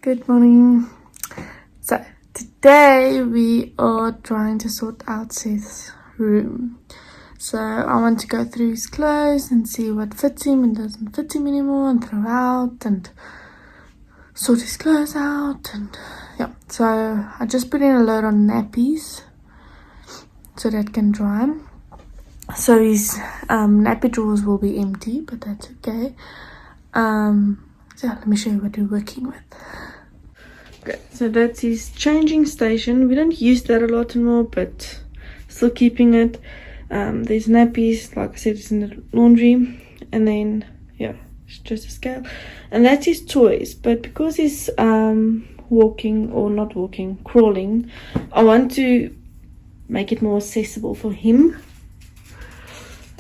Good morning. So today we are trying to sort out Seth's room. So I want to go through his clothes and see what fits him and doesn't fit him anymore and throw out and sort his clothes out and yeah. So I just put in a load on nappies so that can dry. So his nappy drawers will be empty, but that's okay. So let me show you what we're working with. Okay, so that's his changing station. We don't use that a lot anymore, but still keeping it. There's nappies, like I said, it's in the laundry, and then yeah, it's just a scale, and that's his toys. But because he's walking or not walking, crawling, I want to make it more accessible for him.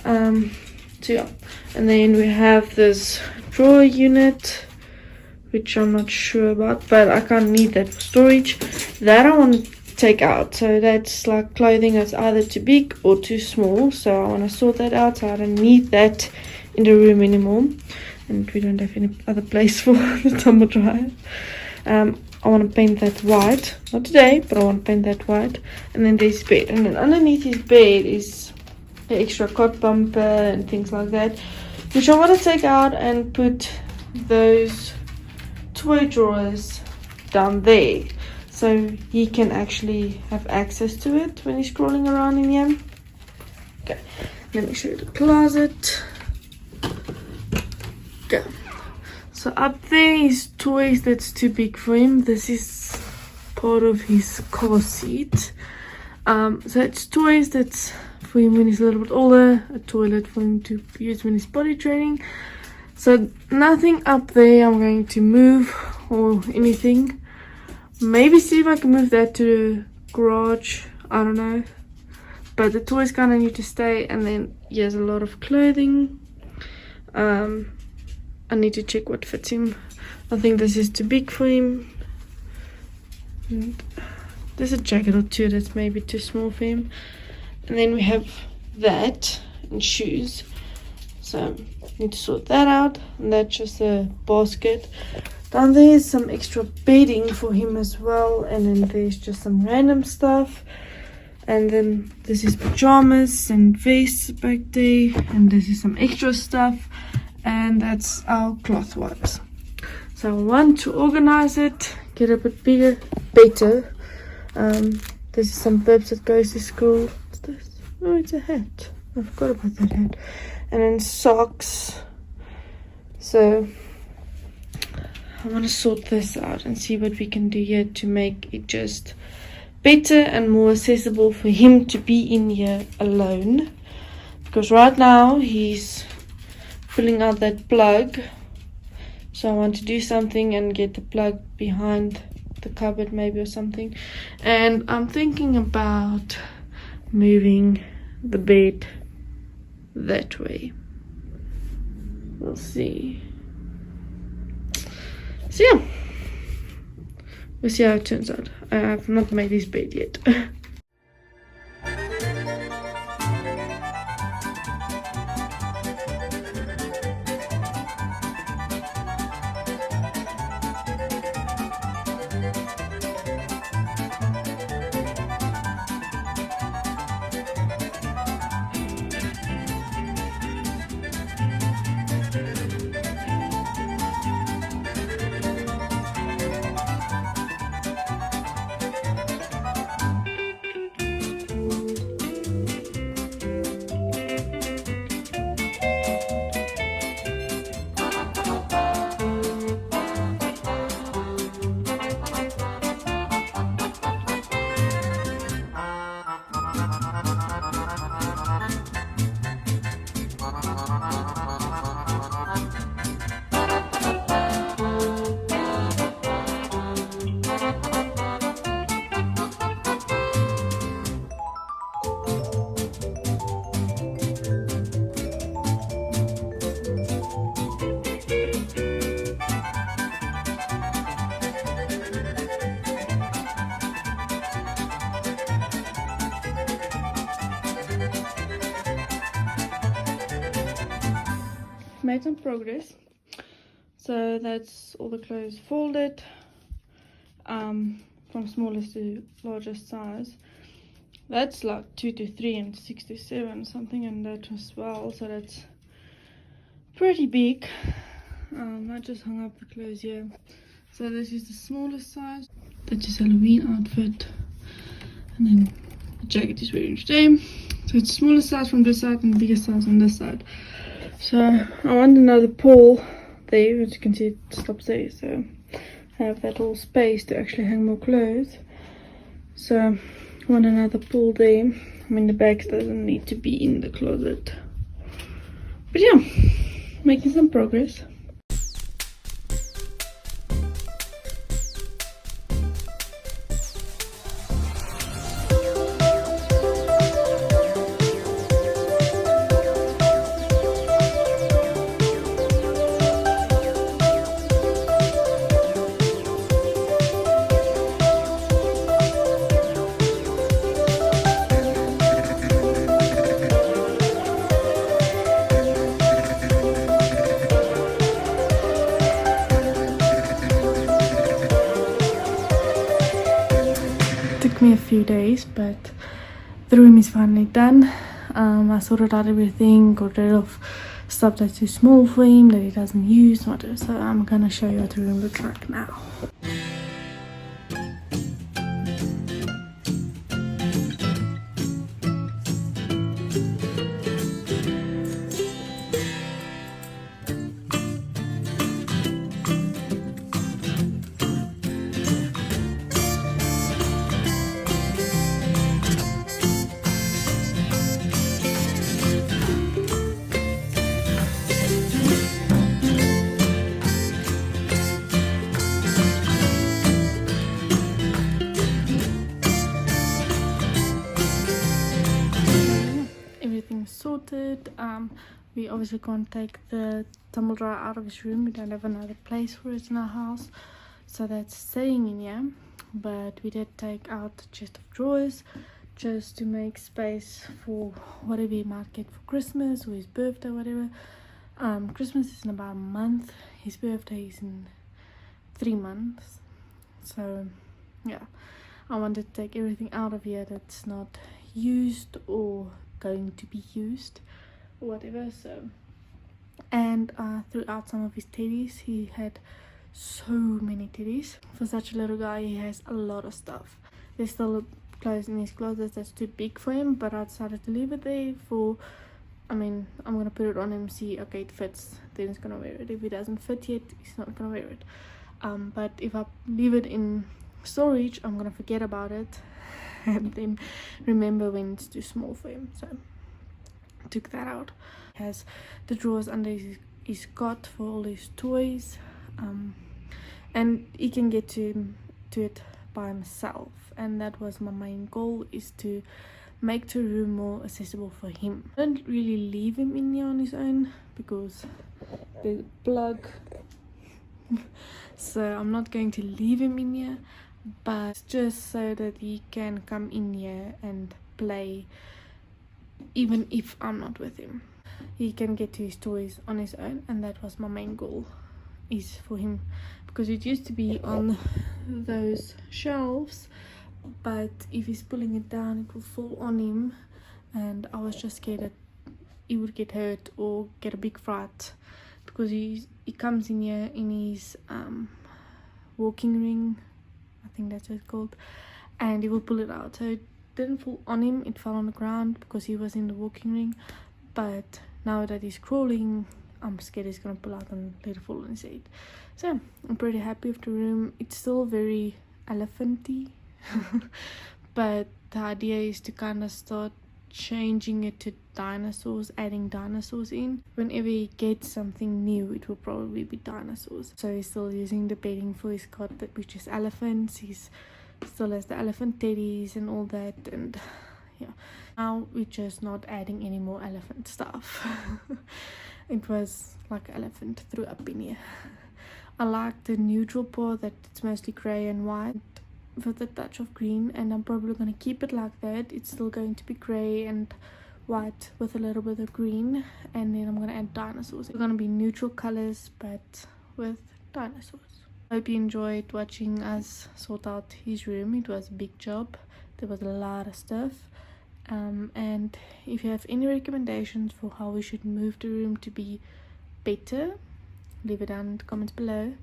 So yeah, and then we have this drawer unit, which I'm not sure about, but I can't need that for storage. That I want to take out. So that's like clothing that's either too big or too small. So I want to sort that out. So I don't need that in the room anymore. And we don't have any other place for the tumble dryer. I want to paint that white. Not today, but I want to paint that white. And then there's his bed. And then underneath his bed is the extra cot bumper and things like that, which I want to take out and put those toy drawers down there, so he can actually have access to it when he's crawling around in here. Okay, let me show you the closet. Okay, so up there is toys that's too big for him. This is part of his car seat. So it's toys that's for him when he's a little bit older, a toilet for him to use when he's potty training. So nothing up there I'm going to move or anything. Maybe see if I can move that to the garage, I don't know. But the toys kind of need to stay, and then he has a lot of clothing. I need to check what fits him. I think this is too big for him. And there's a jacket or two that's maybe too small for him. And then we have that and shoes. So need to sort that out, and that's just a basket. Down there is some extra bedding for him as well, and then there's just some random stuff, and then this is pajamas and vests back there, and this is some extra stuff, and that's our cloth wipes. So I want to organize it, get a bit bigger, better. This is some bibs that goes to school. What's this? Oh, it's a hat. I forgot about that hat. And then socks. So I want to sort this out and see what we can do here to make it just better and more accessible for him to be in here alone. Because right now he's pulling out that plug. So I want to do something and get the plug behind the cupboard maybe or something. And I'm thinking about moving the bed that way. We'll see. So yeah, we'll see how it turns out. I have not made this bed yet. Made some progress. So that's all the clothes folded. from smallest to largest size. That's like 2 to 3 and 6 to 7 something, and that as well, so that's pretty big. I just hung up the clothes here. So this is the smallest size. That's his Halloween outfit, and then the jacket is wearing today. So it's smallest size from this side and the biggest size on this side. So I want another pole there. As you can see, it stops there, so I have that little space to actually hang more clothes. So I want another pole there. I mean, the bags doesn't need to be in the closet, but yeah, making some progress. Took me a few days, but the room is finally done. I sorted out everything, got rid of stuff that's too small for him, that he doesn't use, whatever. So I'm gonna show you what the room looks like now. Everything's sorted. We obviously can't take the tumble dryer out of his room. We don't have another place for it in our house, so that's staying in here. But we did take out the chest of drawers just to make space for whatever he might get for Christmas or his birthday, whatever. Christmas is in about a month. His birthday is in 3 months. So yeah, I wanted to take everything out of here that's not used or going to be used or whatever. So, and threw out some of his teddies. He had so many teddies. For such a little guy, he has a lot of stuff. There's still clothes in his closet that's too big for him, but I decided to leave it there for, I mean, I'm gonna put it on him, see, okay, it fits, then he's gonna wear it. If it doesn't fit yet, he's not gonna wear it. But if I leave it in storage, I'm gonna forget about it and then remember when it's too small for him. So I took that out. He has the drawers under his cot for all his toys, and he can get to it by himself, and that was my main goal, is to make the room more accessible for him. I don't really leave him in here on his own because there's a plug so I'm not going to leave him in here, but just so that he can come in here and play even if I'm not with him. He can get to his toys on his own, and that was my main goal, is for him, because it used to be on those shelves, but if he's pulling it down it will fall on him, and I was just scared that he would get hurt or get a big fright, because he comes in here in his walking ring, I think that's what it's called, and he will pull it out. So it didn't fall on him, it fell on the ground because he was in the walking ring. But now that he's crawling, I'm scared he's gonna pull out and let it fall on his head. So I'm pretty happy with the room. It's still very elephanty but the idea is to kind of start changing it to dinosaurs, adding dinosaurs in. Whenever he gets something new, it will probably be dinosaurs. So he's still using the bedding for his cot, which is elephants. He's still has the elephant teddies and all that, and yeah, now we're just not adding any more elephant stuff. It was like elephant threw up in here. I like the neutral part, that it's mostly grey and white with a touch of green, and I'm probably going to keep it like that. It's still going to be grey and white with a little bit of green, and then I'm going to add dinosaurs. It's going to be neutral colors but with dinosaurs. Hope you enjoyed watching us sort out his room. It was a big job. There was a lot of stuff. And if you have any recommendations for how we should move the room to be better, leave it down in the comments below.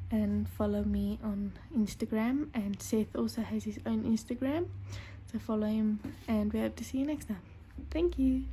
And follow me on Instagram, and Seth also has his own Instagram, so follow him, and we hope to see you next time. Thank you.